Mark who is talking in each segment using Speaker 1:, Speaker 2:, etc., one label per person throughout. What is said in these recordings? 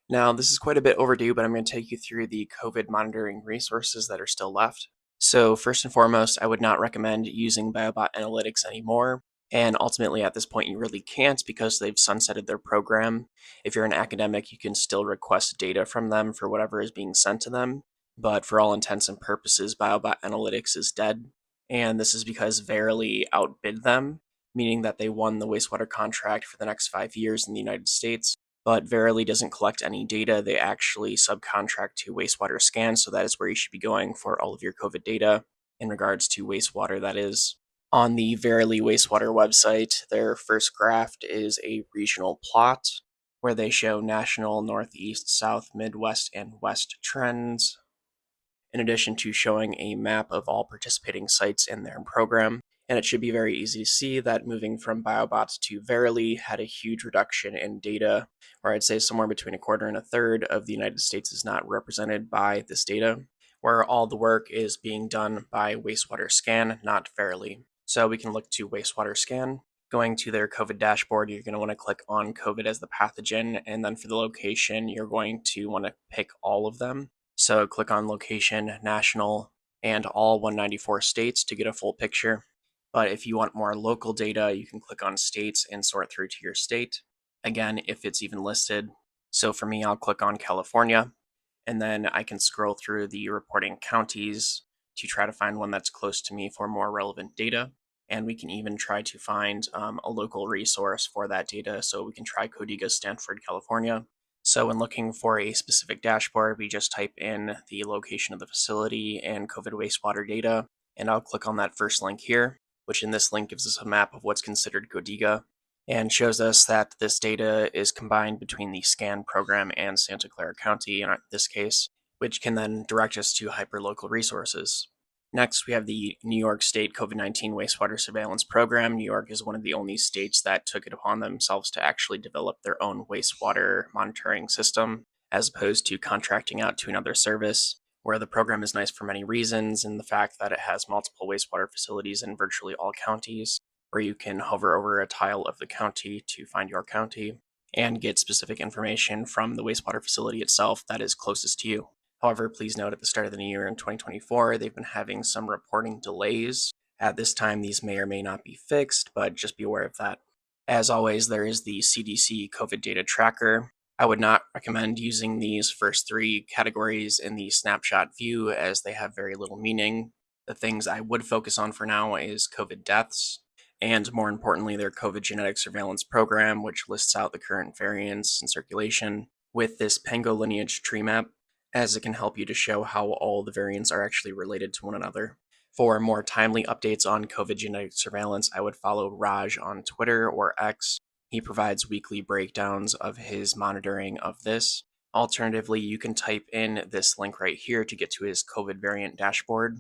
Speaker 1: Now, this is quite a bit overdue, but I'm going to take you through the COVID monitoring resources that are still left. So, first and foremost, I would not recommend using Biobot Analytics anymore. And ultimately, at this point, you really can't because they've sunsetted their program. If you're an academic, you can still request data from them for whatever is being sent to them. But for all intents and purposes, Biobot Analytics is dead. And this is because Verily outbid them, meaning that they won the wastewater contract for the next 5 years in the United States. But Verily doesn't collect any data. They actually subcontract to Wastewater Scan, so that is where you should be going for all of your COVID data in regards to wastewater, that is. On the Verily wastewater website, their first graph is a regional plot where they show national northeast, south, midwest, and west trends, in addition to showing a map of all participating sites in their program. And it should be very easy to see that moving from BioBots to Verily had a huge reduction in data, where I'd say somewhere between a quarter and a third of the United States is not represented by this data, where all the work is being done by Wastewater Scan, not Verily. So we can look to Wastewater Scan. Going to their COVID dashboard, you're going to want to click on COVID as the pathogen, and then for the location, you're going to want to pick all of them. So click on location, national, and all 194 states to get a full picture. But if you want more local data, you can click on states and sort through to your state. Again, if it's even listed. So for me, I'll click on California, and then I can scroll through the reporting counties to try to find one that's close to me for more relevant data. And we can even try to find a local resource for that data. So we can try Codiga Stanford, California. So when looking for a specific dashboard, we just type in the location of the facility and COVID wastewater data, and I'll click on that first link here, which in this link gives us a map of what's considered Codiga and shows us that this data is combined between the SCAN program and Santa Clara County in this case, which can then direct us to hyperlocal resources. Next, we have the New York State COVID-19 wastewater surveillance program. New York is one of the only states that took it upon themselves to actually develop their own wastewater monitoring system, as opposed to contracting out to another service, where the program is nice for many reasons, and the fact that it has multiple wastewater facilities in virtually all counties, where you can hover over a tile of the county to find your county and get specific information from the wastewater facility itself that is closest to you. However, please note at the start of the new year in 2024, they've been having some reporting delays. At this time, these may or may not be fixed, but just be aware of that. As always, there is the CDC COVID data tracker. I would not recommend using these first three categories in the snapshot view as they have very little meaning. The things I would focus on for now is COVID deaths, and more importantly, their COVID genetic surveillance program, which lists out the current variants in circulation with this Pango lineage tree map, as it can help you to show how all the variants are actually related to one another. For more timely updates on COVID genetic surveillance, I would follow Raj on Twitter or X. He provides weekly breakdowns of his monitoring of this. Alternatively, you can type in this link right here to get to his COVID variant dashboard,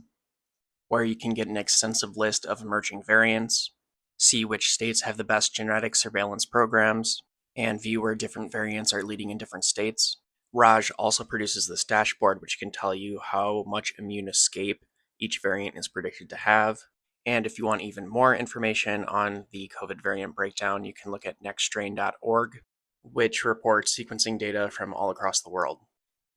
Speaker 1: where you can get an extensive list of emerging variants, see which states have the best genetic surveillance programs, and view where different variants are leading in different states. Raj also produces this dashboard, which can tell you how much immune escape each variant is predicted to have. And if you want even more information on the COVID variant breakdown, you can look at nextstrain.org, which reports sequencing data from all across the world.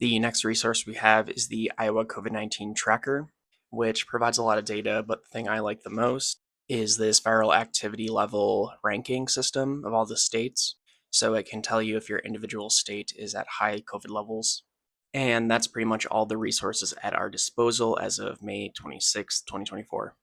Speaker 1: The next resource we have is the Iowa COVID-19 Tracker, which provides a lot of data, but the thing I like the most is this viral activity level ranking system of all the states. So it can tell you if your individual state is at high COVID levels. And that's pretty much all the resources at our disposal as of May 26th, 2024.